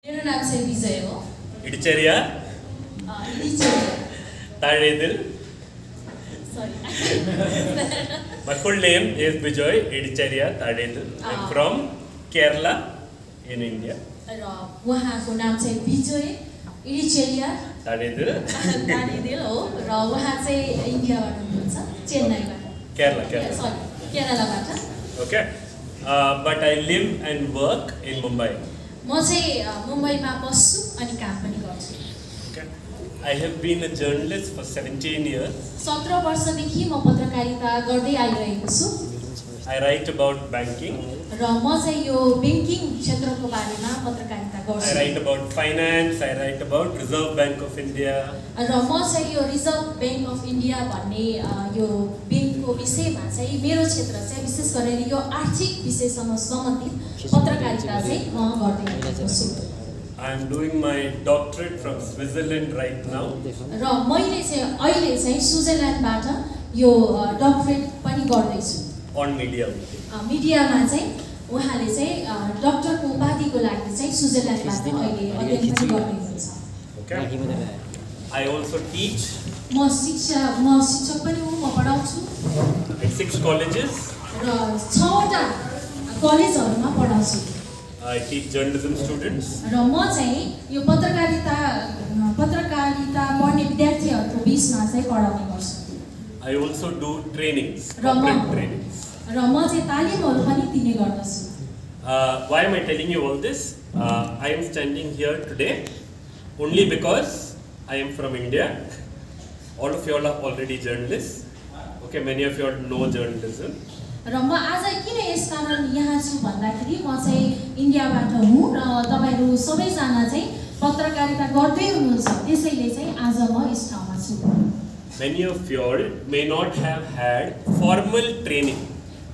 मेरो नाम चाहिँ विजय हो। Idicheriah. Idicheriah. Taredil. Sorry. My full name is Bijoy Idicheriah Taredil. I'm from Kerala in India. र उहाँको नाम चाहिँ विजय इडिचेरिया Taredil. तारेदिल हो र उहाँ चाहिँ इन्डियाबाट हुनुहुन्छ, चेन्नईबाट। Kerala. सरी, केरलाबाट। Okay. But I live and work in Mumbai. म चाहिँ मुम्बईमा बस्छु अनि काम पनि गर्छु। Okay. I have been a journalist for 17 years. 17 वर्षदेखि म पत्रकारिता गर्दै आइरहेको छु। I write about banking. र म चाहिँ यो बैंकिङ क्षेत्रको बारेमा पत्रकारिता गर्छु। I write about finance. I write about Reserve Bank of India. र म चाहिँ यो रिजर्भ बैंक अफ इन्डिया भन्ने यो बैंकको विषयमा चाहिँ मेरो क्षेत्र चाहिँ विशेष गरेर यो आर्थिक विषयसँग सम्बन्धित पत्रकारिता चाहिँ म गर्दै आएको छु। I am doing my doctorate from Switzerland right now. र मैले चाहिँ अहिले चाहिँ स्विजरल्यान्डबाट यो डक्टरेट पनि गर्दै छु। On media. मिडियामा चाहिँ उहाँले चाहिँ डाक्टरको उपाधिको लागि चाहिँ स्विजरल्यान्डबाट अहिले अध्ययन पनि गर्दै हुनुहुन्छ। Okay. I also teach. म शिक्षक पनि हुँ, म पढाउँछु। At 6 colleges. र 6वटा कलेजहरुमा पढाउँछु। I teach journalism students. र म चाहिँ यो पत्रकारिता पढ्ने विद्यार्थीहरुको बीचमा चाहिँ पढाउने गर्छु। I also do trainings, corporate trainings. र म चाहिँ तालिमहरु पनि दिने गर्दछु। Why am I telling you all this? I am standing here today only because I am from India. All of you all are already journalists. Okay, many of you all know journalism. र म आज किन यस कारण यहाँ छु भन्दाखेरि म चाहिँ इन्डियाबाट हुँ र तपाईहरु सबैजना चाहिँ पत्रकारिता गर्दै हुनुहुन्छ, त्यसैले चाहिँ आज म यस ठाउँमा छु। Many of you all may not have had formal training.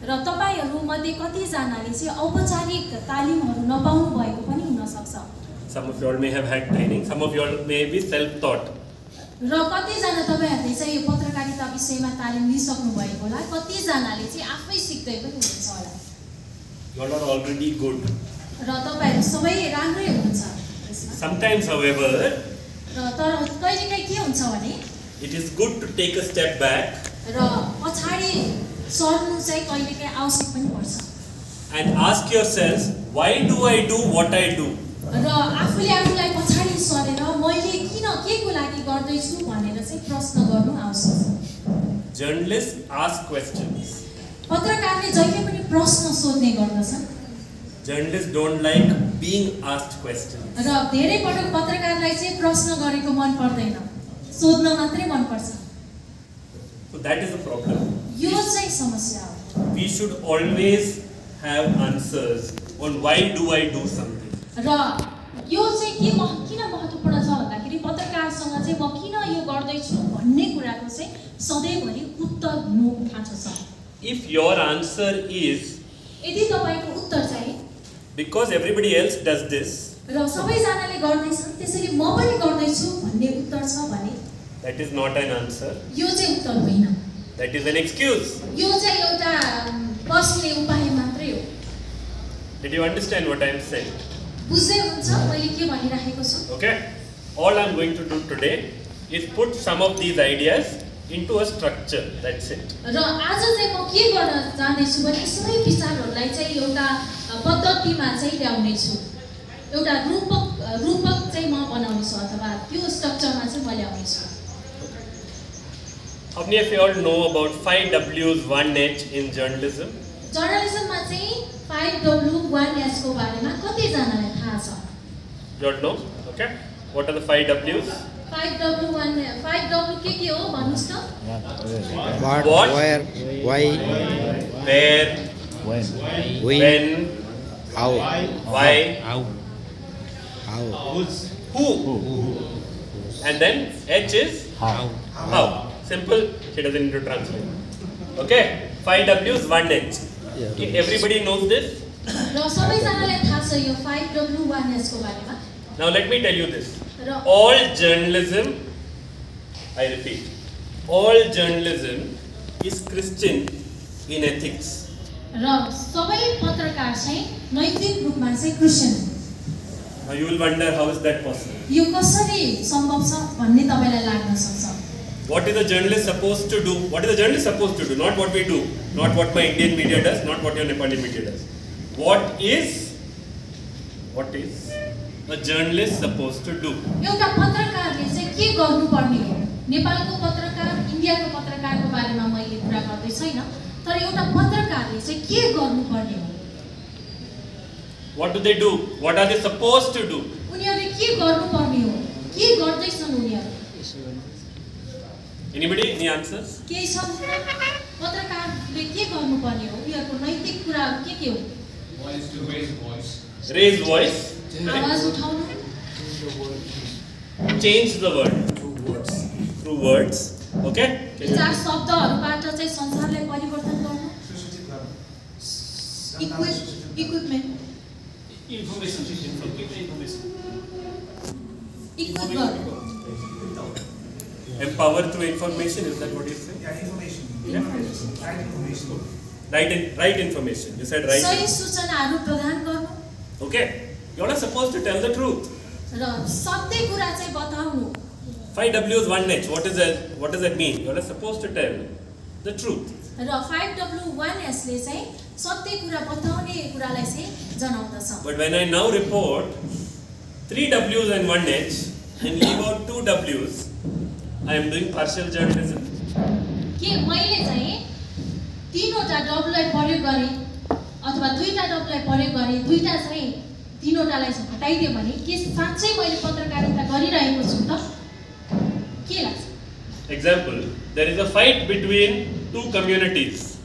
र तपाईहरु मध्ये कति जनाले चाहिँ औपचारिक तालिमहरु नपाउनु भएको पनि हुन सक्छ। Some of you all may have had training, some of you all may be self-taught. र कति जना तपाईहरुले चाहिँ यो पत्रकारिता विषयमा तालिम लिइसक्नु भएको होला, कति जनाले चाहिँ आफै सिक्दै पनि हुनुहुन्छ होला। You all are already good. र तपाईहरु सबै राम्रै हुनुहुन्छ। Sometimes, however, र तर कहिलेकाहीँ के हुन्छ भने it is good to take a step back. र पछाडी सर्नु चाहिँ कहिलेकाहीँ आवश्यक पनि पर्छ। And ask yourselves, why do I do what I do? र आफूले आफूलाई पछाडी सरेर मैले किन केको लागि गर्दै छु भनेर चाहिँ प्रश्न गर्नु आवश्यक छ। Journalists ask questions. पत्रकारले जहिले पनि प्रश्न सोध्ने गर्दछन्। Journalists don't like being asked questions. र धेरै पटक पत्रकारलाई चाहिँ प्रश्न गरेको मन पर्दैन, सोध्न मात्रै मन पर्छ। So that is the problem. यो चाहिँ समस्या हो। We should always have answers on why do I do something. र यो चाहिँ किन महत्त्वपूर्ण छ भन्दाखेरि पत्रकारसँग चाहिँ म किन यो गर्दै छु भन्ने कुराको चाहिँ सधैँभरि उत्तर हुनु खाँचो छ। If your answer is यदि तपाईको उत्तर चाहिँ because everybody else does this, र सबैजनाले गर्दैछन् त्यसैले म पनि गर्दै छु भन्ने उत्तर छ भने that is not an answer. यो चाहिँ उत्तर होइन। That is an excuse. यो चाहिँ एउटा बस्ने उपाय मात्रै हो। Did you understand what I am saying? बुझ्दै हुनुहुन्छ मैले के भनिरहेको छु? Okay. All I am going to do today is put some of these ideas into a structure. That's it. र आज चाहिँ म के गर्न जाँदैछु भने सबै विचारहरूलाई चाहिँ एउटा पद्धतिमा चाहिँ ल्याउने छु। एउटा रूपक चाहिँ म बनाउने छु अथवा त्यो स्ट्रक्चरमा चाहिँ म ल्याउने छु। How many of you all know about 5 W's 1 H in journalism? जर्नलिजममा चाहिँ 5W 1H को बारेमा कति जनालाई थाहा छ? You all know? Okay. What are the 5 W's? 5W 5W के हो भन्नुस् त? What, where, why, Where, when, how, why, how, who. And then H is how. Simple. She doesn't need to translate. Okay. 5 W's 1 H. Everybody knows this? र सबैजनालाई थाहा छ यो 5W 1H को बारेमा। Now let me tell you this. All journalism, I repeat, all journalism is Christian in ethics. र सबै पत्रकार चाहिँ नैतिक रूपमा चाहिँ Christian Now you will wonder how is that possible? यो कसरी सम्भव छ भन्ने तपाईलाई लाग्न सक्छ। What is a journalist supposed to do? What is a journalist supposed to do? Not what we do, not what my Indian media does, not what your Nepali media does. What is a journalist supposed to do? एउटा पत्रकारले चाहिँ के गर्नुपर्ने हो? नेपालको पत्रकार, इन्डियाको पत्रकारको बारेमा मैले कुरा गर्दै छैन, तर एउटा पत्रकारले चाहिँ के गर्नुपर्ने हो? What do they do? What are they supposed to do? उनीहरूले के गर्नुपर्ने हो? के गर्दैछन् उनीहरू? Anybody? Any answers? के छ? पत्रकारले के गर्नुपर्ने हो? उनीहरूको नैतिक कुराहरू के हो? Voice to raise voice. Raise voice. आवाज उठाउनु. Change the world. Through words. Okay? विचार शब्दहरूबाट चाहिँ संसारलाई परिवर्तन गर्नु. Equipment. Equip गर्नु. Empower through information, is that what you say? Yeah, information. Yeah. Right information. Right information. You said right. सही सूचनाहरू प्रदान गर्नु. Okay. You are supposed to tell the truth. र सत्य कुरा चाहिँ बताउनु. 5W is 1H. What does that mean? You are supposed to tell the truth. र 5W1S ले चाहिँ सत्य कुरा बताउने कुरालाई चाहिँ जनाउँदछ. But when I now report 3Ws and 1H and leave out 2Ws, I am doing partial journalism. के मैले चाहिँ तीनवटा डब्लुलाई प्रयोग गरे अथवा दुईटा डब्लुलाई प्रयोग गरे, दुईटा चाहिँ तीनवटालाई चाहिँ हटाइदियो भने के साँच्चै मैले पत्रकारिता गरिरहेको छु त? के लाग्छ? Example, there is a fight between two communities.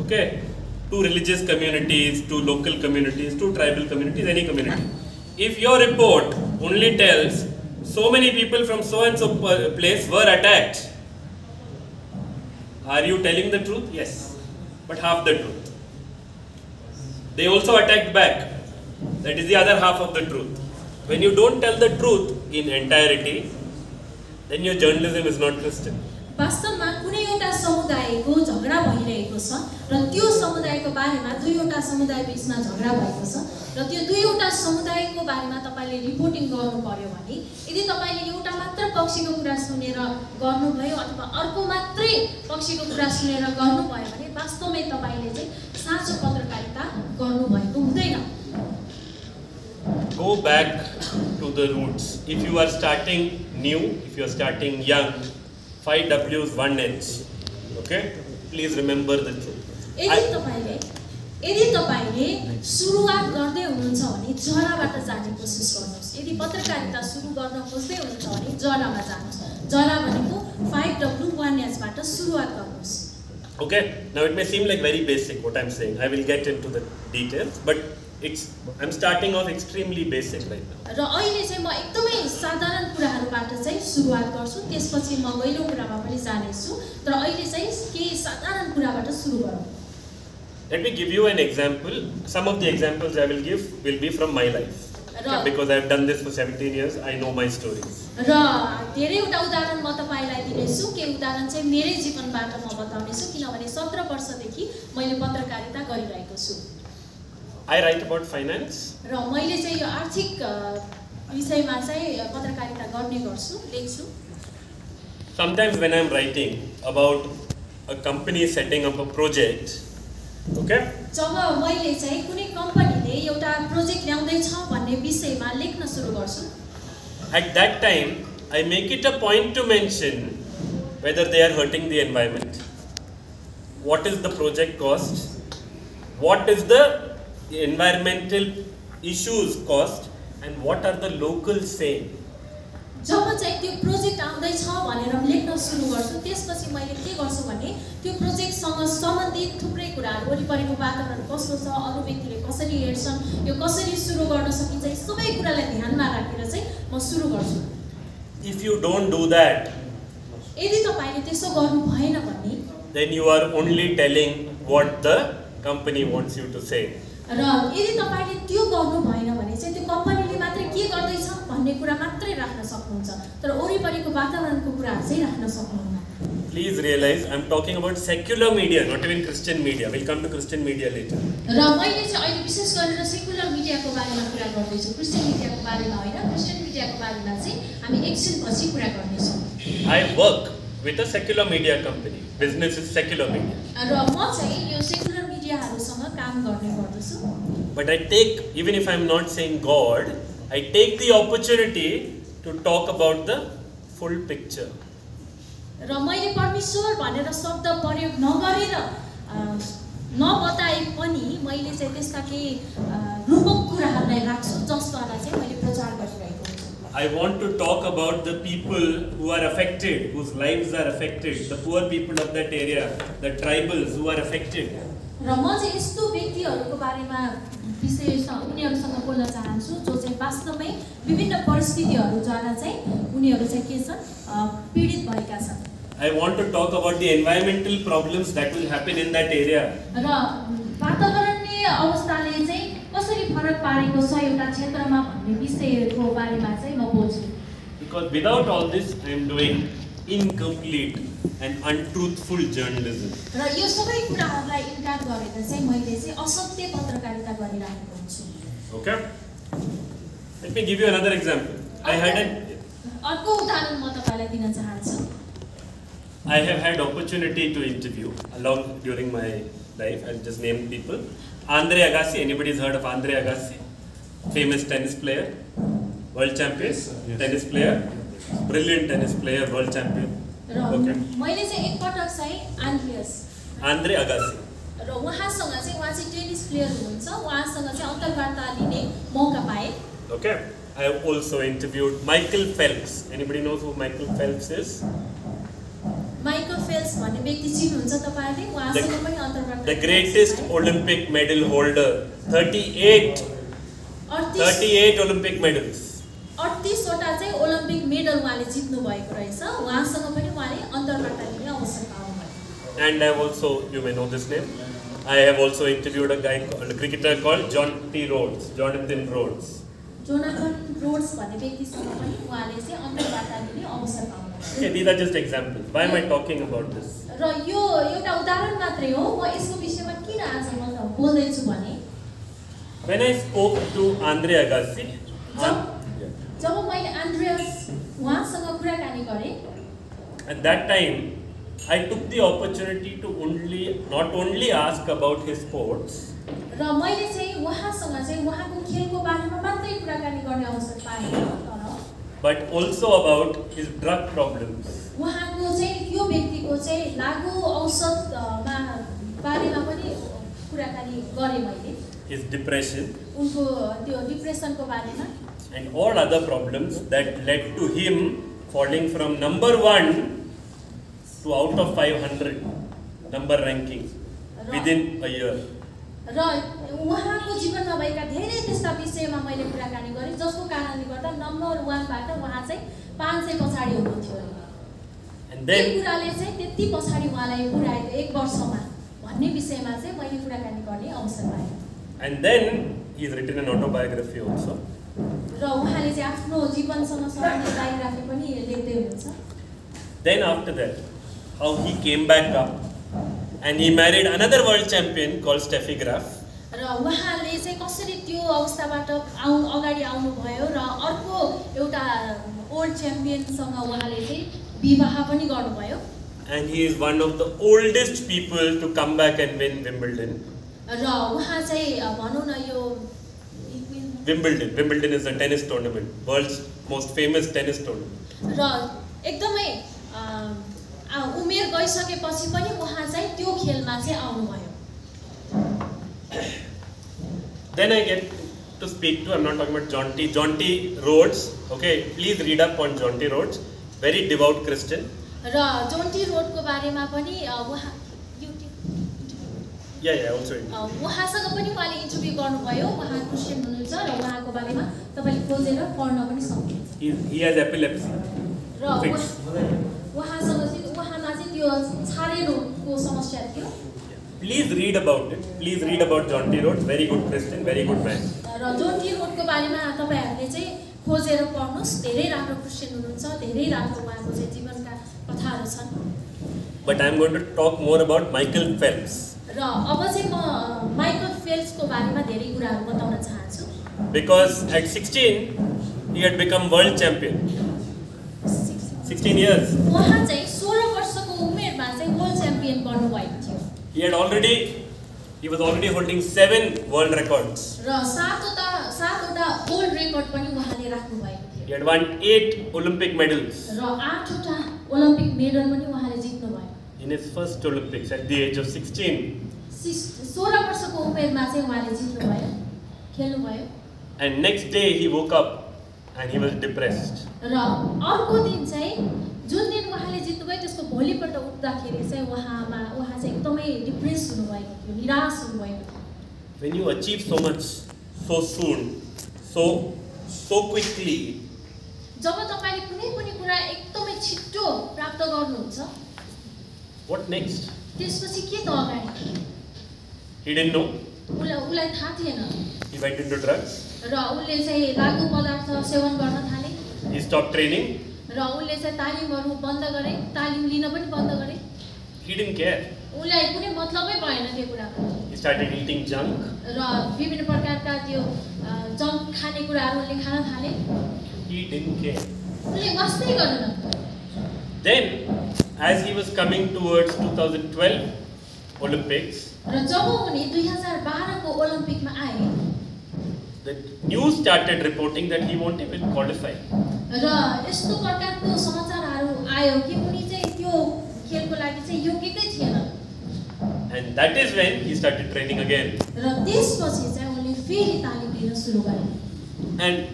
Okay? Two religious communities, two local communities, two tribal communities, any community. If your report only tells so many people from so and so place were attacked, are you telling the truth? Yes, but half the truth. They also attacked back. That is the other half of the truth. When you don't tell the truth in entirety, then your journalism is not Christian. वास्तवमा कुनै एउटा समुदायको झगडा भइरहेको छ र त्यो समुदायको बारेमा दुईवटा समुदाय बीचमा झगडा भएको छ र त्यो दुईवटा समुदायको बारेमा तपाईले रिपोर्टिङ गर्नु पर्यो भने यदि तपाईले एउटा मात्र पक्षको कुरा सुनेर गर्नुभयो अथवा अर्को मात्रै पक्षको कुरा सुनेर गर्नुभयो भने वास्तवमै तपाईले चाहिँ साँचो पत्रकारिता गर्नुभएको हुँदैन. Go back to the roots. If you are starting new, if you are starting young, 5Ws, 1H. Okay? Please remember the truth. यदि तपाईले सुरुवात गर्दै हुनुहुन्छ भने जराबाट जाने कोसिस गर्नुहोस्. यदि पत्रकारिता सुरु गर्न खोज्दै हुनुहुन्छ भने जरामा जानुहोस्. जरा भनेको 5W1H बाट सुरुवात गर्नुहोस्. Okay? Now it may seem like very basic what I'm saying. I will get into the details, but I'm starting off extremely basic right now. र अहिले चाहिँ म एकदमै साधारण कुराहरुबाट चाहिँ सुरुवात गर्छु, त्यसपछि म गहिरो कुरामा पनि जाने छु, तर अहिले चाहिँ केही साधारण कुराबाट सुरु गरौँ. Let me give you an example. Some of the examples I will give will be from my life. Okay, because I have done this for 17 years, I know my stories. र धेरैवटा उदाहरण म तपाईलाई दिनेछु, के उदाहरण चाहिँ मेरै जीवनबाट म बताउने छु, किनभने 17 वर्षदेखि मैले पत्रकारिता गरिरहेको छु. I write about finance. र मैले चाहिँ यो आर्थिक विषयमा चाहिँ पत्रकारिता गर्ने गर्छु, लेख्छु. Sometimes when I am writing about a company setting up a project, okay? जब मैले चाहिँ कुनै कम्पनीले एउटा प्रोजेक्ट ल्याउँदै छ भन्ने विषयमा लेख्न सुरु गर्छु. At that time, I make it a point to mention whether they are hurting the environment, what is the project cost, what is the environmental issues cost, and what are the locals saying. जब चाहिँ त्यो project आउँदै छ भनेर लेख्न सुरु गर्छु, त्यसपछि मैले के गर्छु भने त्यो प्रोजेक्टसँग सम्बन्धित थुप्रै कुराहरु, वरिपरिको वातावरण कस्तो छ, अरु व्यक्तिले कसरी हेर्छन्, यो कसरी सुरु गर्न सकिन्छ, यी सबै कुरालाई ध्यानमा राखेर चाहिँ म सुरु गर्छु. If you don't do that, यदि तपाईले त्यसो गर्नु भएन भने, then you are only telling what the company wants you to say. र यदि तपाईले त्यो गर्नु भएन भने चाहिँ त्यो कम्पनीले मात्र के गर्दै छ भन्ने कुरा मात्रै राख्न सक्नुहुन्छ, तर वरिपरिको वातावरणको कुराहरु चाहिँ राख्न सक्नुहुन्न. Please realize I'm talking about secular media, not even Christian media. We'll come to Christian media later. र मैले चाहिँ अहिले विशेष गरेर सेकुलर मिडियाको बारेमा कुरा गर्दैछु, क्रिस्चियन मिडियाको बारेमा होइन, क्रिस्चियन मिडियाको बारेमा चाहिँ हामी एकछिन पछि कुरा गर्नेछौँ। I work with a secular media company. Business is secular media. र म चाहिँ यो सेकुलर मिडियाहरूसँग काम गर्ने गर्दछु। But I take, even if I'm not saying God, I take the opportunity to talk about the full picture. र मैले परमेश्वर भनेर शब्द प्रयोग नगरेर नबताए पनि मैले चाहिँ त्यसका केही रूपक कुराहरूलाई राख्छु जसद्वारा चाहिँ मैले प्रचार गरिरहेको हुन्छु। I want to talk about the people who are affected, whose lives are affected, the poor people of that area, the tribals who are affected. र म चाहिँ यस्तो व्यक्तिहरूको बारेमा उनीहरूसँग बोल्न चाहन्छु जो चाहिँ वास्तवमै विभिन्न परिस्थितिहरूद्वारा चाहिँ उनीहरू चाहिँ के छन् पीडित भएका छन्। I want to talk about the environmental problems that will happen in that area. र वातावरणीय अवस्थाले चाहिँ कसरी फरक पारेको छ एउटा क्षेत्रमा भन्ने विषयको बारेमा चाहिँ म बोल्छु। Because without all this, I am doing incomplete and untruthful journalism. र यो सबै कुराहरूलाई इन्कार गरेर चाहिँ मैले चाहिँ असत्य पत्रकारिता गरिरहेको हुन्छु। Okay? Let me give you another example. अर्को उदाहरण म तपाईलाई दिन चाहन्छु। I have had opportunity to interview along during my life. I'll just name people. Andre Agassi. Anybody's heard of Andre Agassi? Famous tennis player, world champion, tennis player, brilliant tennis player, world champion. Okay. मैले चाहिँ एकपटक चाहिँ Andre Agassi. र उहाँसँग चाहिँ उहाँ चाहिँ tennis player हुनुहुन्छ, उहाँसँग चाहिँ अन्तर्वार्ता लिने मौका पाए। Okay. I have also interviewed Michael Phelps. Anybody knows who Michael Phelps is? Michael Phelps भन्ने व्यक्ति चिन्नुहुन्छ तपाईहरुले? उहाँसँग पनि अन्तर्वार्ता। The greatest Olympic medal holder, 38 Olympic medals. 38 वटा चाहिँ ओलम्पिक मेडल उहाँले जित्नु भएको रहेछ। उहाँसँग पनि उहाँले अन्तर्वार्ता लिने अवसर पाउनुभयो। And I have also, you may know this name, I have also interviewed a cricketer called Jonathan Rhodes. Jonathan Rhodes भन्ने व्यक्तिसँग पनि उहाँले चाहिँ अन्तर्वार्ता लिने अवसर पाउनुभयो। Okay, these are just examples. Why am I talking about this? र यो एउटा उदाहरण मात्रै हो। म यसको विषयमा किन आज म बोल्दै छु भने when I spoke to Andre Agassi, जब मैले एन्ड्रियास उहाँसँग कुराकानी गरेँ, at that time I took the opportunity to not only ask about his sports, र मैले चाहिँ उहाँसँग चाहिँ उहाँको खेलको बारेमा मात्रै कुराकानी गर्ने अवसर पाएँ but also about his drug problems. उहाँको चाहिँ त्यो व्यक्तिको चाहिँ लागु औषधमा बारेमा पनि कुराकानी गरेँ मैले। His depression. उनको त्यो डिप्रेसनको बारेमा and all other problems that led to him falling from number 1 to out of 500 number ranking within a year. र उहाँको जीवनमा भएका धेरै त्यस्ता विषयमा मैले कुराकानी गरेँ जसको कारणले गर्दा नम्बर 1 बाट उहाँ चाहिँ 500 पछाडी हुनुहुन्थ्यो। And then कुराले चाहिँ त्यति पछाडी उहाँलाई पुर्याएको 1 वर्षमा भन्ने विषयमा चाहिँ मैले कुराकानी गर्ने अवसर पाएँ। And then he has written an autobiography also. र उहाँले चाहिँ आफ्नो जीवनसँग सम्बन्धित बायोग्राफी पनि लेख्दै हुनुहुन्छ। Then after that, how he came back up and he married another world champion called Steffi Graf. र उहाँले चाहिँ कसरी त्यो अवस्थाबाट अगाडि आउनु भयो र अर्को एउटा ओल्ड च्याम्पियनसँग उहाँले चाहिँ विवाह पनि गर्नुभयो। And he is one of the oldest people to come back and win Wimbledon. र उहाँ चाहिँ भनौँ न यो Wimbledon is a tennis tournament, world's most famous tennis tournament. र एकदमै उमेर गइसकेपछि पनि उहाँ चाहिँ त्यो खेलमा चाहिँ आउनुभयो। Then I get to speak to, I'm not talking about Jonty Rhodes. Okay, please read up on Jonty Rhodes. Very devout Christian. र जोन्टी रोडको बारेमा पनि उहाँ also उहाँसँग पनि उहाँले इन्टरभ्यु गर्नुभयो। उहाँ क्रिस्चियन हुनुहुन्छ र उहाँको बारेमा तपाईले खोजेर पढ्न पनि सक्नुहुन्छ। He has epilepsy. र उहाँसँग चाहिँ उहाँमा चाहिँ त्यो छारे रोगको समस्या थियो। Please read about it. Please read about Jonty Rhodes. Very good Christian, very good man. र जोन्टी रोडको बारेमा तपाईहरुले चाहिँ खोजेर पढ्नुस्, धेरै राम्रो क्रिस्चियन हुनुहुन्छ, धेरै राम्रो उहाँको चाहिँ जीवनका कथाहरू छन्। But I am going to talk more about Michael Phelps. र अब चाहिँ म माइकल फेल्प्सको बारेमा धेरै कुराहरू बताउन चाहन्छु। Because at 16 he had become world champion. 16 years. उहाँ चाहिँ 16 वर्षको उमेरमा चाहिँ वर्ल्ड च्याम्पियन बन्नुभएको थियो। He was already holding 7 world records. र सातवटा वर्ल्ड रेकर्ड पनि उहाँले राख्नु भएको थियो। He had won 8 Olympic medals. र 8वटा ओलम्पिक मेडल पनि उहाँले जित्नु भयो। In his first Olympics at the age of 16. 16 वर्षको उमेरमा चाहिँ उहाँले जित्नु भयो, खेल्नु भयो। And next day he woke up and he was depressed. र अर्को दिन चाहिँ जुन दिन उहाँले जित्नु भयो त्यसको भोलिपल्ट उठ्दाखेरि चाहिँ उहाँ चाहिँ एकदमै डिप्रेस हुनुभएको थियो, निराश हुनुभएको थियो। When you achieve so much so soon, so quickly, जब तपाईले कुनै पनि कुरा एकदमै छिट्टो प्राप्त गर्नुहुन्छ, what next? त्यसपछि के त अगाडि? He didn't know. उलाई थाहा थिएन। He went into drugs. र उनले चाहिँ लागु पदार्थ सेवन गर्न थाले। He stopped training. र उनले चाहिँ तालिमहरू बन्द गरे, तालिम लिन पनि बन्द गरे। He didn't care. उनलाई कुनै मतलबै भएन त्यो कुराको। He started eating junk. र विभिन्न प्रकारका त्यो जङ्क खानेकुराहरू उनले खान थाले। He didn't care. उनले वास्तै गरेन। Then, as he was coming towards 2012 Olympics, र जब उनी 2012 को ओलम्पिकमा आए, the news started reporting that he won't even qualify. र यस्तो प्रकारको समाचारहरू आयो कि उनी चाहिँ त्यो खेलको लागि चाहिँ योग्यकै थिएन। And that is when he started training again. र त्यसपछि चाहिँ उनले फेरि तालिम लिन सुरु गरे। And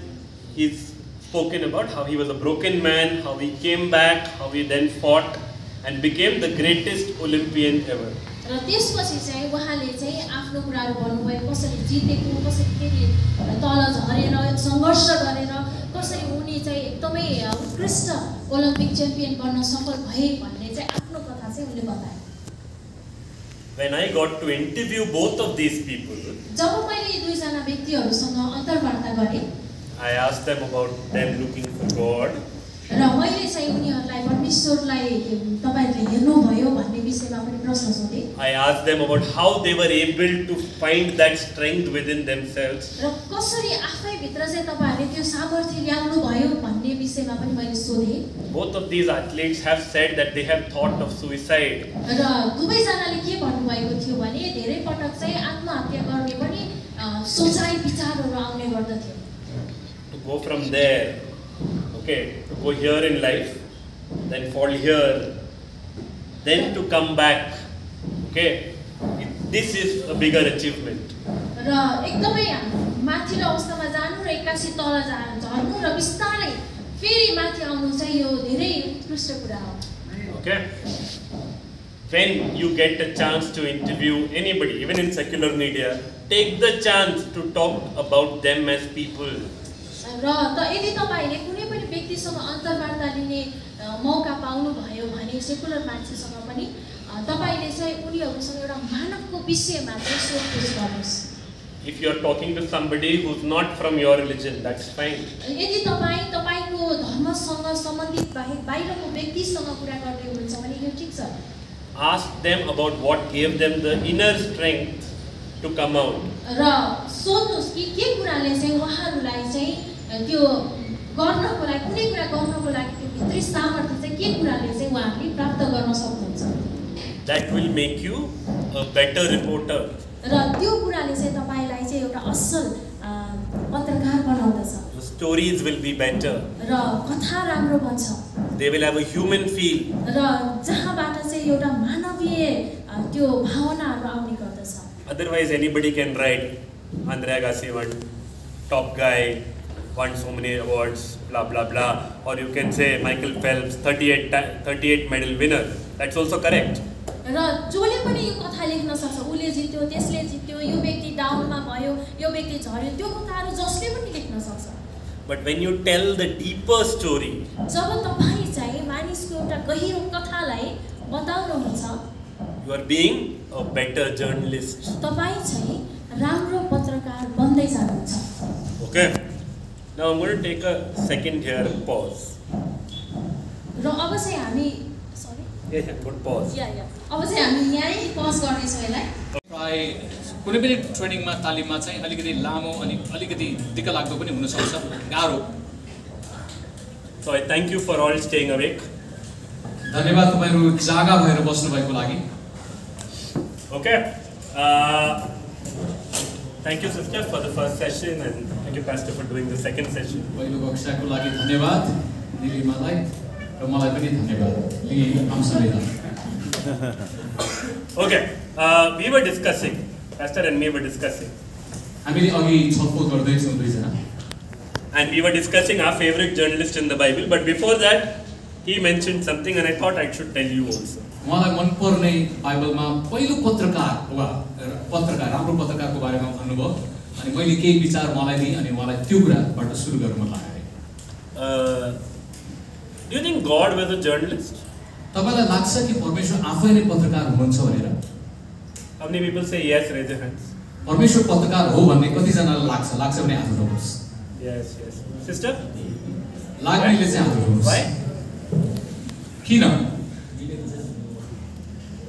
he's spoken about how he was a broken man, how he came back, how he then fought and became the greatest Olympian ever. र त्यसपछि चाहिँ उहाँले चाहिँ आफ्नो कुराहरू भन्नुभयो, कसरी जितेको, कसरी फेरि तल झरेर सङ्घर्ष गरेर कसरी उनी चाहिँ एकदमै उत्कृष्ट ओलम्पिक च्याम्पियन बन्न सफल भए भन्ने चाहिँ आफ्नो कथा चाहिँ उनले बताए। When I got to interview both of these people, जब मैले यी दुईजना व्यक्तिहरूसँग अन्तर्वार्ता गरेँ, I asked them about them looking for God. र मैले चाहिँ उनीहरूलाई परमेश्वरलाई तपाईहरुले हेर्नुभयो भन्ने विषयमा पनि प्रश्न सोधेँ। I asked them about how they were able to find that strength within themselves. र कसरी आफै भित्र चाहिँ तपाईहरुले त्यो सामर्थ्य ल्याउनु भयो भन्ने विषयमा पनि मैले सोधेँ। Both of these athletes have said that they have thought of suicide. र दुवैजनाले के भन्नुभएको थियो भने धेरै पटक चाहिँ आत्महत्या गर्ने पनि सोचाइ विचारहरू आउने गर्दथ्यो। To go from there, okay, to go here in life, then fall here, then to come back, okay, this is a bigger achievement. र एकदमै माथिल्लो अवस्थामा जानु र एक्कासी तल झर्नु र बिस्तारै फेरि माथि आउनु चाहिँ यो धेरै उत्कृष्ट कुरा हो। Okay, when you get a chance to interview anybody, even in secular media, take the chance to talk about them as people. र यदि तपाईले कुनै पनि व्यक्तिसँग अन्तर्वार्ता लिने मौका पाउनु भयो भने सेकुलर मान्छेसँग पनि तपाईले चाहिँ उनीहरुसँग एउटा मानवको विषयमा चाहिँ सोधपुछ गर्नुस्। If you are talking to somebody who's not from your religion, that's fine. यदि तपाईको धर्मसँग सम्बन्धित बाहिरको व्यक्तिसँग कुरा गर्दै हुनुहुन्छ भने यो ठीक छ। Ask them about what gave them the inner strength to come out. र सोध्नुस् कि के कुराले चाहिँ उहाँहरुलाई चाहिँ त्यो गर्नको लागि कुनै कुरा गर्नको लागि त्यो भित्री सामर्थ्य चाहिँ के कुराले चाहिँ उहाँहरूले प्राप्त गर्न सक्नुहुन्छ। That will make you a better reporter. र त्यो कुराले चाहिँ तपाईलाई चाहिँ एउटा असल पत्रकार बनाउँदछ। The stories will be better. र कथा राम्रो बन्छ। They will have a human feel. र जहाँबाट चाहिँ एउटा मानवीय त्यो भावनाहरू आउने गर्दछ। Otherwise, anybody can write, Andrea Agassi won, top guy, won so many awards, blah blah blah. Or you can say Michael Phelps, 38 medal winner. That's also correct. र जसले पनि यो कथा लेख्न सक्छ, उले जित्यो, त्यसले जित्यो, यो व्यक्ति डाउनमा भयो, यो व्यक्ति झर्यो, त्यो कथाहरू जसले पनि लेख्न सक्छ। But when you tell the deeper story, जब तपाई चाहिँ मानिसको एउटा गहिरो कथालाई बताउनुहुन्छ, you are being a better journalist. तपाई चाहिँ राम्रो पत्रकार बन्दै जानुहुन्छ। Okay. Now I'm going to take a second here and pause. र अब चाहिँ हामी सरी Yeah, good pause. अब चाहिँ हामी यहीँ पज गर्नेछौँ यसलाई प्राय कुनै पनि ट्रेनिङमा तालिममा चाहिँ अलिकति लामो अनि अलिकति दिक्कलाग्दो पनि हुन सक्छ गाह्रो So I thank you for all staying awake. धन्यवाद तपाईहरु जागा भएर बस्नु भएको लागि Okay. Thank you, sister, for the first session, and thank you, pastor, for doing the second session. पहिलो कक्षाको लागि धन्यवाद निलिमालाई र मलाई पनि धन्यवाद लिई आमसमेत Okay. We were discussing, pastor and me were discussing, हामीले अघि छलफल गर्दै छौं दुईजना and we were discussing our favorite journalist in the Bible. But before that, he mentioned something, and I thought I should tell you also. मलाई मन पर्ने बाइबलमा पहिलो पत्रकार राम्रो पत्रकारको बारेमा भन्नुभयो अनि मैले केही विचार मलाई दिएँ अनि मलाई त्यो कुराबाट सुरु गर्न मन लाग्यो Do you think God was a journalist? तपाईलाई लाग्छ कि परमेश्वर आफै नै पत्रकार हुनुहुन्छ भनेर How many people say yes? Raise your hands. परमेश्वर पत्रकार हो भन्ने कति जनालाई लाग्छ भने हात उठाउनुस् Yes, yes. Sister? लाग्नेले चाहिँ हात उठाउनुस् Why? किन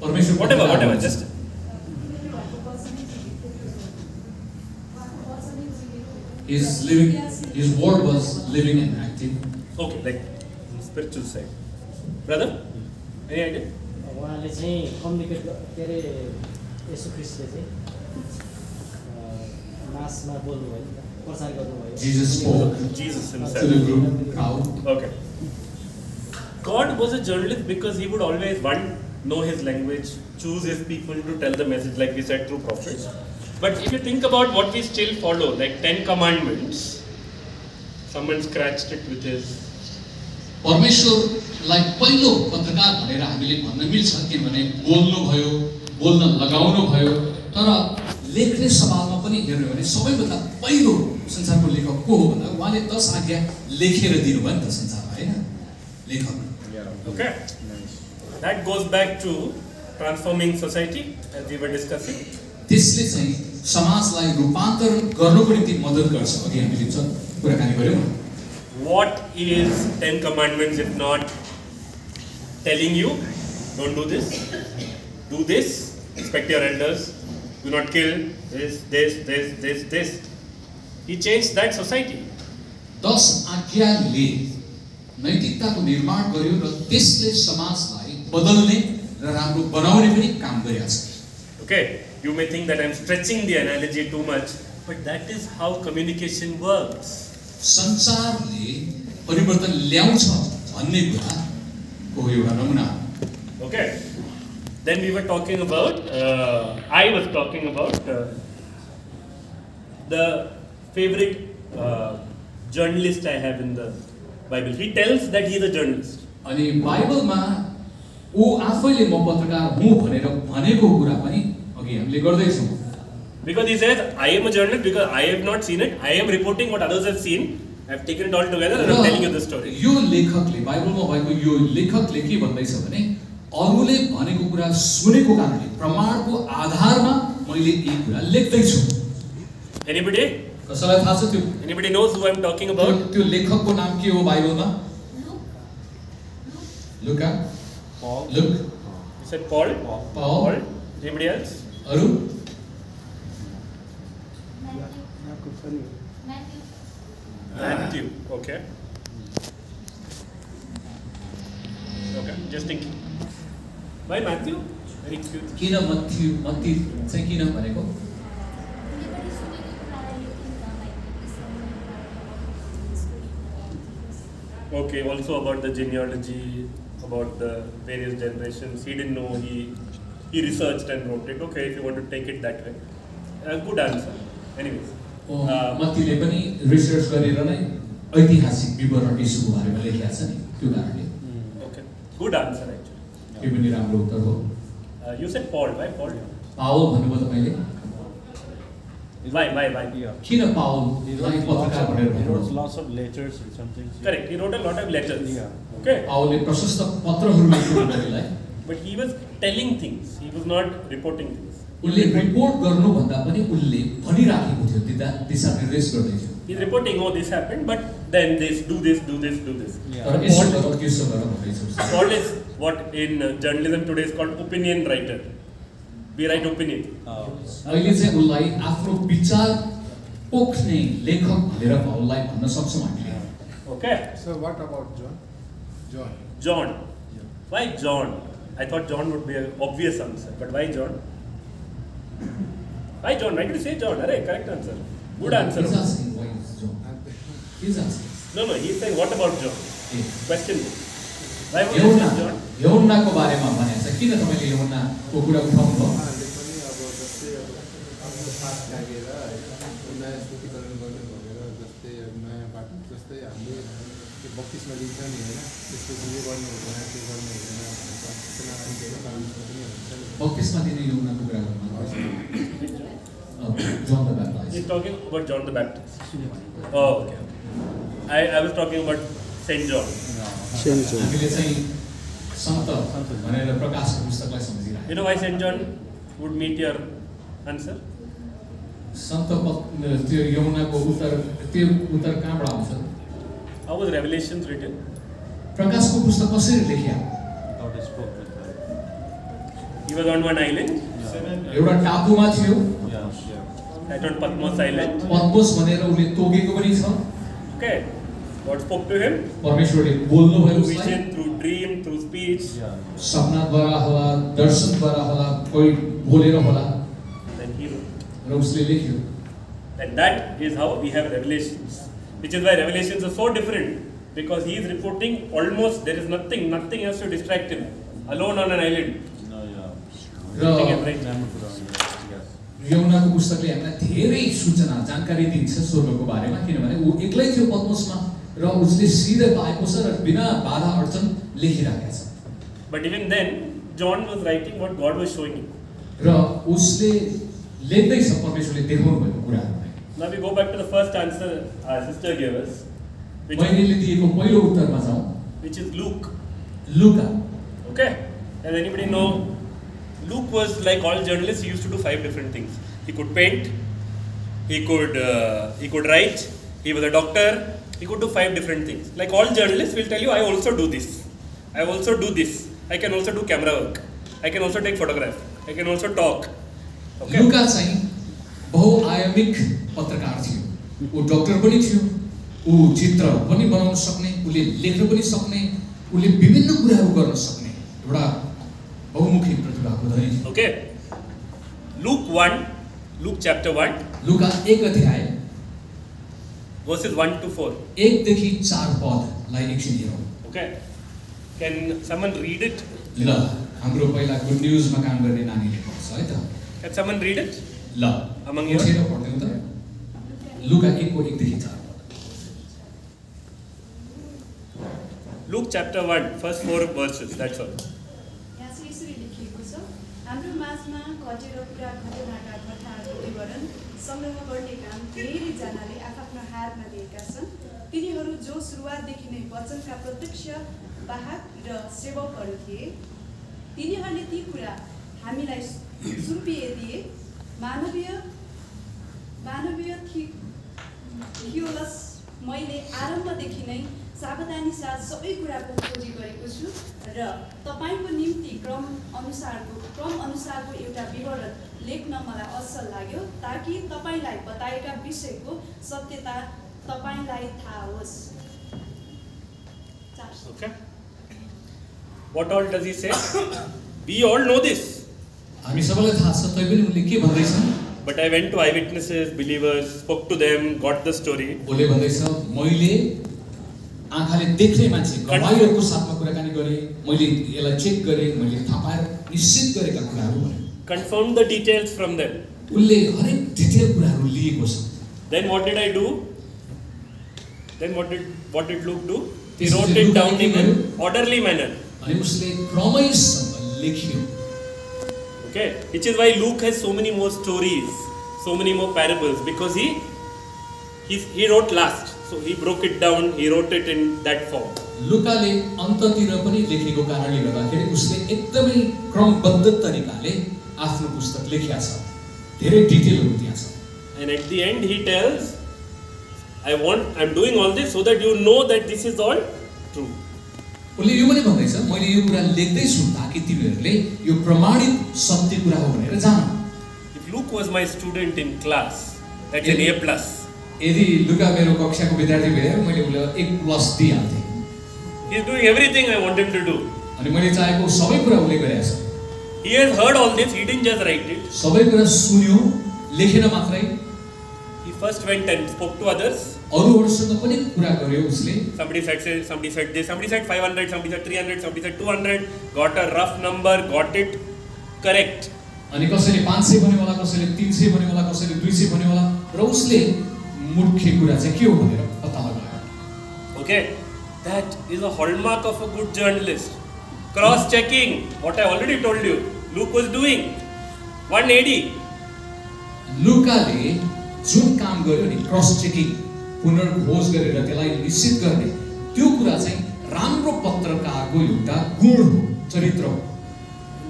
परमेश्वर Whatever, just. His word was living and active. Okay, like spiritual side. Brother? Any idea? उहाँले चाहिँ कम्युनिकेट के अरे येशू ख्रीष्टले चाहिँ मासमा बोल्नुभयो प्रचार गर्नुभयो Jesus spoke Jesus to the himself. group, crowd. Okay. God was a journalist because he would always, one, know his language, choose his people to tell the message, like we said, through prophets. But if you think about what we still follow, like 10 commandments, someone scratched it with his. परमेश्वरलाई पहिलो पत्रकार भनेर हामीले भन्न मिल्छ किनभने बोल्न लगाउनु भयो तर लेख्ने सवालमा पनि हेर्नु भने सबैभन्दा पहिलो संसारको लेखक को हो भन्दा उहाँले 10 आज्ञा लेखेर दिनुभयो नि त संसारमा हैन लेखक Okay. That goes back to transforming society, as we were discussing. त्यसले चाहिँ समाजलाई रूपान्तरण गर्नको निम्ति मद्दत गर्छ अघि हामीले कुराकानी गर्यौं What is 10 commandments if not telling you, don't do this, respect your elders, do not kill, this. He changed that society. 10 आज्ञाले नैतिकताको निर्माण गर्यो र त्यसले समाजलाई बदल्ने र राम्रो बनाउने पनि काम गरेको छ Okay, you may think that I'm stretching the analogy too much, but that is how communication works. संसारले परिवर्तन ल्याउँछ भन्ने कुराको एउटा नमुना Okay, then we were talking about, I was talking about the favorite journalist I have in the Bible. He tells that he is a journalist. अनि बाइबलमा ऊ आफैले म पत्रकार हुँ भनेर भनेको कुरा पनि अघि हामीले गर्दै छौं Because he says, I am a journalist because I have not seen it. I am reporting what others have seen. I have taken it all together and I am telling you the story. यो लेखकले बाइबलमा भएको यो लेखकले के भन्दैछ भने अरूले भनेको कुरा सुनेको कारणले प्रमाणको आधारमा मैले यी कुरा लेख्दै छु Anybody? कसैलाई थाहा छ त्यो Anybody knows who I am talking about? त्यो लेखकको नाम के हो बाइबलमा लुका Luke. You said Paul? Paul. Anybody else? अरु Matthew. Okay. Okay, just thinking. Why Matthew? Very cute. किन मत्ती चाहिँ किन भनेको Okay, also about the genealogy, about the various generations. He didn't know, he researched and wrote it. Okay, if you want to take it that way. Good answer. Anyways. मत्तीले पनि research गरेर नै ऐतिहासिक विवरण यीशुको बारेमा लेखेका छ नि त्यो कारणले Okay, good answer actually. यो पनि राम्रो उत्तर हो You said Paul. Why Paul? Paul भन्नुभयो तपाईले Why? किन पावललाई पत्रकार भनेर He wrote भन्नुभयो lots of letters or something. Correct. He wrote a lot of letters. Yeah. Okay. पावलले प्रशस्त पत्रहरू लेख्नु उनीलाई But he was telling things. He was not reporting things. उनले रिपोर्ट गर्नु भन्दा पनि उनले भनिराखेको थियो दिशा निर्देश गर्दै थियो He's reporting, oh, this happened, but then this, do this, do this, do this. तर यसो के छ भन्दैछु Paul is what in journalism today is called opinion writer. We write opinion. अहिले चाहिँ उलाई आफ्नो विचार पोख्ने लेखक भनेर पाउललाई भन्न सक्छौं हामीले. Okay. So what about John? John. Why John? I thought John would be an obvious answer, but why John? Why John? Why did you say John? Array, correct answer. Good answer. He's asking why is John. He's asking. No, he's saying what about John? Question. Why would you यौना say John? यौनाको बारेमा भनेछ किन तपाईले यौनाको कुरा उठाउनु भयो? पनि अब जस्तै आफ्नो साथ लागेर नयाँ शुद्धिकरण गर्ने भनेर जस्तै नयाँ बाटो जस्तै हामीले त्यो बत्तिसमा लिन्छ नि होइन त्यसपछि यो गर्नु हुँदैन त्यो गर्नु हुँदैन बत्तिसमा दिने यौनाको कुरा गर्नु John the Baptist. He's talking about John the Baptist. Oh, okay. I was talking about Saint John. हामीले चाहिँ सन्त भनेर प्रकाशको पुस्तकलाई सम्झिरहेको. You know why Saint John would meet your answer? सन्त त्यो यौनाको उत्तर कहाँबाट आउँछ? How was Revelations written? प्रकाशको पुस्तक कसरी लेखिया? He was on one island. एउटा टापुमा थियो. That on Patmos Island. पद्मोस भनेर उसले तोगेको पनि छ. Okay. God spoke to him. परमेश्वरले बोल्नु भयो Through उसलाई. vision, through dream, through speech. सपनाद्वारा होला, दर्शनद्वारा होला, कोही बोलेर होला. Then he wrote. र उसले लेख्यो. And that is how we have Revelations. Which is why Revelations are so different. Because he is reporting almost, there is nothing else to distract him. Alone on an island. Nothing everything. यौनाको पुस्तकले हामीलाई धेरै सूचना जानकारी दिन्छ स्वर्गको बारेमा किनभने ऊ एक्लै थियो पद्मोसमा र उसले सिधै पाएको छ र बिना बाधा अडचन लेखिराखेको छ. But even then, John was writing what God was showing him. र उसले लेख्दै छ परमेश्वरले देखाउनु भएको कुराहरुलाई. Now we go back to the first answer our sister gave us, मैले दिएको पहिलो उत्तरमा जाउँ, which is Luke. लुका. Okay? Does anybody know? Luke was like all journalists. He used to do 5 different things. He could paint. He could write. He was a doctor. He could do 5 different things. Like all journalists will tell you, I also do this. I also do this. I can also do camera work. I can also take photograph. I can also talk. Okay? लुका चाहिँ बहुआयामिक पत्रकार थियो. ऊ doctor पनि थियो. ऊ चित्र पनि बनाउन सक्ने, उले लेख्न पनि सक्ने, उले विभिन्न कुराहरू गर्न सक्ने एउटा बहुमुखी प्रतिभाको धनी थियो. Okay. Luke chapter 1. लुका 1 अध्याय Verses 1 to 4. 1 देखि 4 पदलाई एकछिन हेरौँ. Okay. Can someone read it? ल हाम्रो पहिला गुड न्यूजमा काम गर्ने नानीले पढ्छ है त. Can someone read it? ल Among you? उठेर पढ्दियौ त. लुका 1 को 1 देखि 4 पद. Luke chapter 1, first 4 verses. That's all. यहाँ चाहिँ यसरी लेखिएको छ, हाम्रो माझमा घटेर पुरा घटनाका कथाहरूको विवरण सङ्ग्रह गर्ने काम धेरैजनाले आफ्नो हातमा लिएका छन्. तिनीहरू जो सुरुवातदेखि नै वचनका प्रत्यक्ष वाहक र सेवकहरू थिए, तिनीहरूले ती कुरा हामीलाई सुम्पिदिए. मानवीय थियोलस मैले आरम्भदेखि नै सावधानी साथ सबै कुराको खोजी गरेको छु र तपाईको निम्ति क्रम अनुसारको एउटा विवरण लेख्न मलाई असल लाग्यो ताकि तपाईलाई बताएका विषयको सत्यता तपाईलाई थाहा होस्. Okay. What all does he say? We all know this. हामी सबैलाई थाहा छ तै पनि उनले के भन्दैछन्? But I went to eyewitnesses, believers, spoke to them, got the story. उनले भन्दैछ मैले आँखाले देख्ने मान्छे गवाईहरुको साथमा कुराकानी गरे, मैले यसलाई चेक गरे, मैले थाहा पाएर निश्चित गरेका कुराहरू भने. Confirmed the details from them. उनले हरेक डिटेल कुराहरू लिएको छ. Then what did I do? Then what did Luke do? He wrote it down in an orderly manner. अनि उसले क्रमैसँग लेख्यो. Okay, which is why Luke has so many more stories, so many more parables, because he wrote last. So he broke it down, he wrote it in that form. लुकाले अन्ततिर पनि लेखेको कारणले गर्दाखेरि उसले एकदमै क्रमबद्ध तरिकाले आफ्नो पुस्तक लेखेको छ. धेरै डिटेलहरू त्यहाँ छ. And at the end he tells, I'm doing all this so that you know that this is all true. उसले यो पनि भन्दैछ मैले यो कुरा लेख्दैछु ताकि तिमीहरूले यो प्रमाणित सत्य कुरा हो भनेर जान. If Luke was my student in class, that's an A+. यदि लुका मेरो कक्षाको विद्यार्थी भए मैले उसलाई 1+ दिइहाल्थे. He is doing everything I want him to do. अनि मैले चाहेको सबै कुरा उसले गरेछ. He has heard all this, he didn't just write it. सबै कुरा सुन्यो, लेखेन मात्रै. He first went and spoke to others. अरूहरुसँग पनि कुरा गर्यो उसले. Somebody said this, somebody said 500, somebody said 300, somebody said 200, got a rough number, got it correct. अनि कसैले 500 भन्यो होला, कसैले 300 भन्यो होला, कसैले 200 भन्यो होला र उसले मुख्य कुरा चाहिँ के हो भनेर पत्ता लगायो. Okay, that is a hallmark of a good journalist. Cross-checking, what I already told you, Luke was doing. 180. लुकाले जुन काम गर्यो नि क्रस-चेकिङ, पुनर्खोज गरेर त्यसलाई निश्चित गर्ने, त्यो कुरा चाहिँ राम्रो पत्रकारको एउटा गुण हो, चरित्र हो.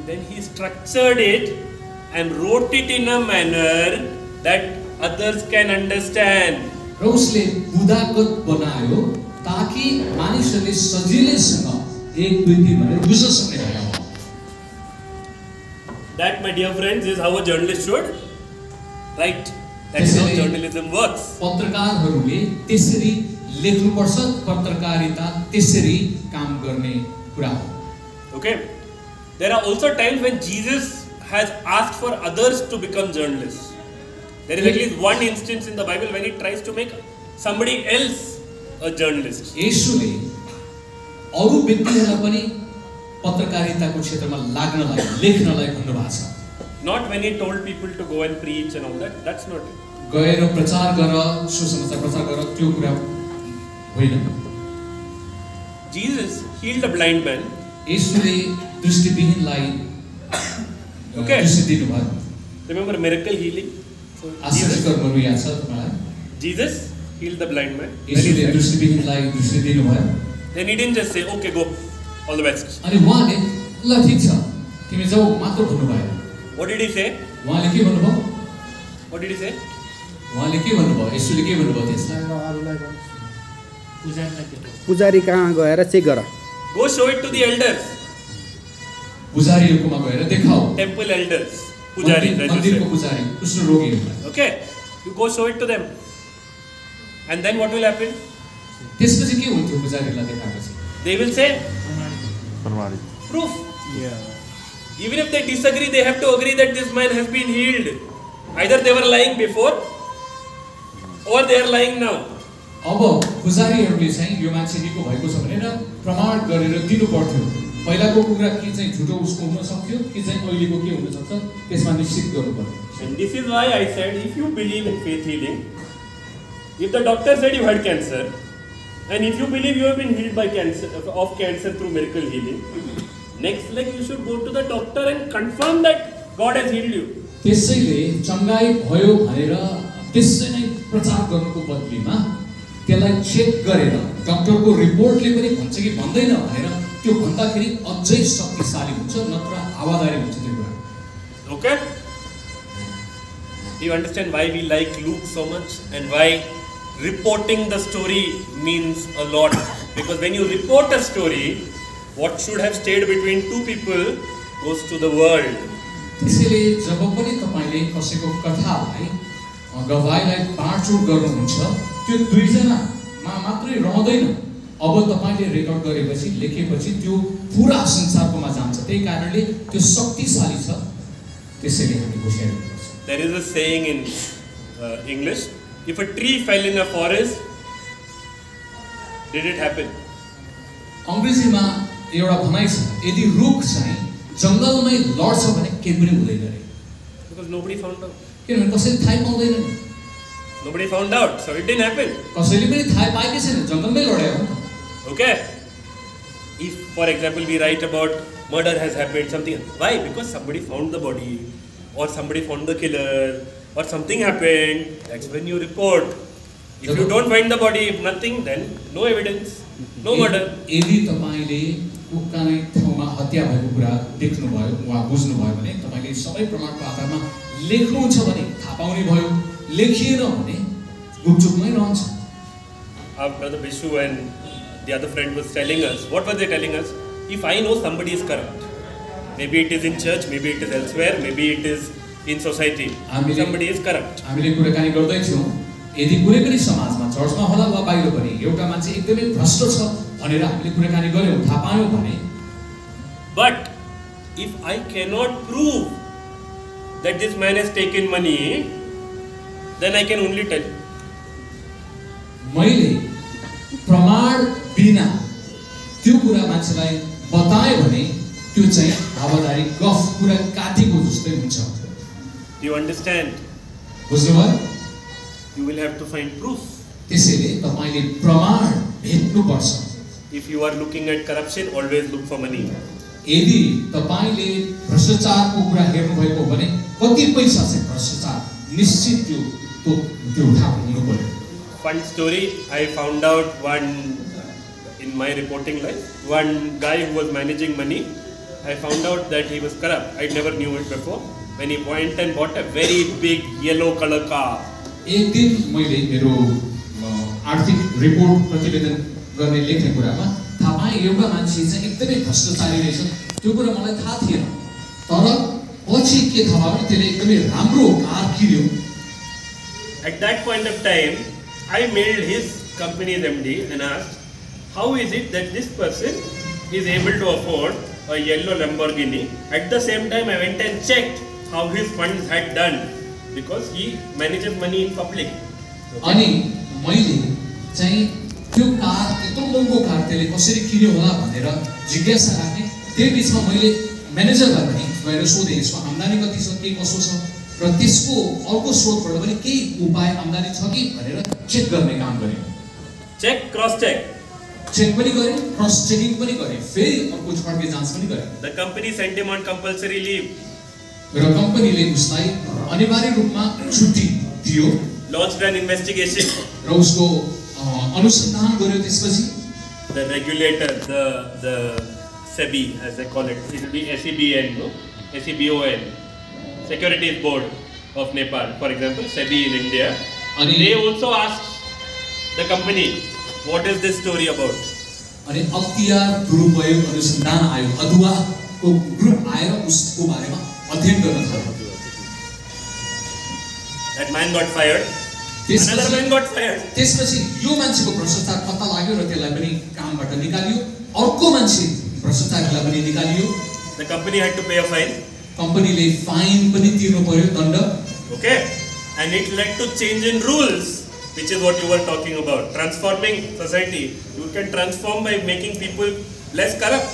Then he structured it and wrote it in a manner that others can understand. र उसले बुदागत बनायो ताकि मानिसहरूले सजिलैसँग 1 2 3 भनेर बुझ्न सक्ने भयो. That, my dear friends, is how a journalist should write. That is how journalism works. पत्रकारहरूले त्यसरी लेख्नुपर्छ, पत्रकारिता त्यसरी काम गर्ने कुरा हो. Okay. There are also times when Jesus has asked for others to become journalists. There is at least one instance in the Bible when he tries to make somebody else a journalist. येशूले अरू व्यक्तिहरूलाई पनि पत्रकारिताको क्षेत्रमा लाग्नलाई, लेख्नलाई भन्नुभएको छ. Not when he told people to go and preach and all that. That's not it. गएर प्रचार गर, सुसमाचार प्रचार गर, त्यो कुरा होइन. Jesus healed a blind man. येशूले दृष्टिविहीनलाई दृष्टि दिनुभयो. Remember miracle healing? आश्चर्य कर्महरू याद छ तपाईलाई? Jesus healed the blind man. येशूले दृष्टिविहीनलाई दृष्टि दिनुभयो. Then he didn't just say, okay, go, all the best. अनि उहाँले ल ठीक छ, तिमी जाऊ मात्र भन्नुभयो. What did he say? उहाँले के भन्नुभयो? What did he say? उहाँले के भन्नुभयो? येशूले के भन्नुभयो त्यसलाई? पुजारी कहाँ गएर चेक गर. Go show it to the elders. पुजारीहरुकोमा गएर देखाऊ. Temple elders. Pujari. मन्दिरको पुजारी, कुष्ठ रोगीहरुलाई. Okay, you go show it to them. And then what will happen? त्यसपछि के हुन्थ्यो पुजारीलाई देखाएपछि? They will say, proof. Yeah. Even if they disagree, they have to agree that this man has been healed. Either they were lying before, or they are lying now. अब पुजारीहरुले चाहिँ यो मान्छे निको भएको छ भनेर प्रमाण गरेर दिनु पर्थ्यो. पहिलाको कुरा के चाहिँ झुटो उसको हुन सक्थ्यो, के चाहिँ अहिलेको के हुन सक्छ, त्यसमा निश्चित गर्नु पर्यो. And this is why I said, if you believe in faith healing, if the doctor said you had cancer, and if you believe you have been healed by cancer, of cancer through miracle healing, next leg you should go to the doctor and confirm that God has healed you. त्यसैले चंगाई भयो भनेर त्यसै नै प्रचार गर्नुको बदलीमा त्यसलाई चेक गरेर डाक्टरको रिपोर्टले पनि भन्छ कि भन्दैन भनेर त्यो भन्दाखेरि अझै शक्तिशाली हुन्छ, नत्र आवादारी हुन्छ त्यो कुरा. Okay? Do you understand why we like Luke so much and why reporting the story means a lot? Because when you report a story, what should have stayed between two people goes to the world. त्यसैले जब पनि तपाईले कसैको कथालाई गवाईलाई बाँडचुँड गर्नुहुन्छ, त्यो दुईजनामा मात्रै रहँदैन. अब तपाईले रेकर्ड गरेपछि, लेखेपछि त्यो पुरा संसारकोमा जान्छ. त्यही कारणले त्यो शक्तिशाली छ. त्यसैले हामी घोषणा गर्छौँ. There is a saying in English, if a tree fell in a forest, did it happen? अंग्रेजीमा एउटा भनाइ छ, यदि रुख चाहिँ जंगलमै लड्छ भने केही पनि हुँदैन रे. Because nobody found out. किनभने कसैले थाहै पाउँदैन नि. Nobody found out, so it didn't happen. कसैले पनि थाहै पाएकै छैन, जंगलमै लड्यो हो. Okay? If, for example, we write about murder has happened, something, why? Because somebody found the body, or somebody found the killer, or something happened. That's when you report. If you don't find the body, if nothing, then no evidence, no murder. यदि तपाईले कुनै ठाउँमा हत्या भएको कुरा देख्नुभयो वा बुझ्नुभयो भने तपाईले सबै प्रमाणको आधारमा लेख्नुहुन्छ भने थाहा पाउने भयो, लेखिएन भने गुपचुपमै रहन्छ. Brother Vishu and the other friend was telling us, what were they telling us? If I know somebody is corrupt, maybe it is in church, maybe it is elsewhere, maybe it is in society, somebody is corrupt. हामीले कुराकानी गर्दै थियौं यदि कुनै पनि समाजमा चर्चमा होला वा बाहिर पनि एउटा मान्छे एकदमै भ्रष्ट छ भनेर हामीले कुराकानी गर्यौं थाहा पायौं भने But if I cannot prove that this man has taken money, then I can only tell. मैले प्रमाण बिना त्यो कुरा मान्छेलाई बताए भने त्यो चाहिँ हावादारी गफ कुरा काटेको जस्तै हुन्छ. Do you understand? बुझ्नुभयो? You will have to find proof. त्यसैले तपाईले प्रमाण भेट्नु पर्छ. If you are looking at corruption, always look for money. यदि तपाईले भ्रष्टाचारको कुरा हेर्नु भएको भने कति पैसा चाहिँ भ्रष्टाचार निश्चित त्यो उठाएको हुनु पर्यो. Fun story, I found out one in my reporting life. One guy who was managing money, I found out that he was corrupt. I never knew it before. When he went and bought a very big yellow color car. एक दिन मैले मेरो आर्थिक report प्रतिवेदन गर्ने लेख्ने कुरामा थाहा पाएँ एउटा मान्छे चाहिँ एकदमै भ्रष्टाचारी रहेछ. त्यो कुरा मलाई थाहा थिएन. तर पछि के थाहा भयो त्यसले एकदमै राम्रो कार किन्यो. At that point of time, I mailed his company's MD and asked, how is it that this person is able to afford a yellow Lamborghini? At the same time, I went and checked how his funds had done because he manages money in public. अनि मैले चाहिँ त्यो car यत्रो महँगो car त्यसले कसरी किन्यो होला भनेर जिज्ञासा राखेँ. त्यही बिचमा मैले म्यानेजरलाई पनि गएर सोधेँ यसको आम्दानी कति छ के कसो छ र त्यसको अर्को स्रोतबाट पनि केही उपाय आम्दानी छ कि भनेर चेक गर्ने काम गरेँ. Check, cross check. चेक पनि गरेँ, क्रस चेकिङ पनि गरेँ, फेरि अर्को छड्के जाँच पनि गरेँ. The company sent him on compulsory leave. र कम्पनीले उसलाई अनिवार्य रूपमा छुट्टी दियो. Launched an investigation. र उसको अनुसन्धान गर्यो. त्यसपछि The regulator, the SEBI as they call it, it will be SEBN, no? SEBON, Securities Board of Nepal, for example, SEBI in India. And they also asked the company, what is this story about? अनि अख्तियार दुरुपयोग अनुसन्धान आयोग अदुवाको group आएर उसको बारेमा अध्ययन गर्न थाल्यो. That man got fired. Another man got fired. त्यसपछि यो मान्छेको भ्रष्टाचार पत्ता लाग्यो र त्यसलाई पनि कामबाट निकालियो. अर्को मान्छे भ्रष्टाचारलाई पनि निकालियो. The company had to pay a fine. कम्पनीले फाइन पनि तिर्नु पर्यो, दण्ड. Okay, and it led to change in rules, which is what you were talking about. Transforming society. You can transform by making people less corrupt.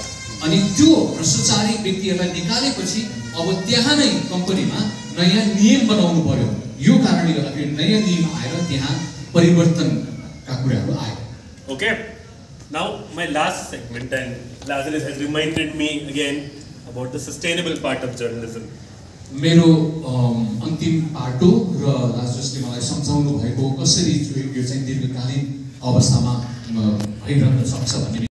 अनि त्यो भ्रष्टाचारी व्यक्तिहरूलाई निकालेपछि अब त्यहाँ नै कम्पनीमा नयाँ नियम बनाउनु पर्यो. यो कारणले गर्दाखेरि नयाँ नियम आएर त्यहाँ परिवर्तनका कुराहरू आए. Okay, now my last segment, and Lazarus has reminded me again about the sustainable part of journalism. मेरो अन्तिम पाटो र लाजरसले मलाई सम्झाउनु भएको कसरी यो चाहिँ दीर्घकालीन अवस्थामा भइरहन सक्छ भन्ने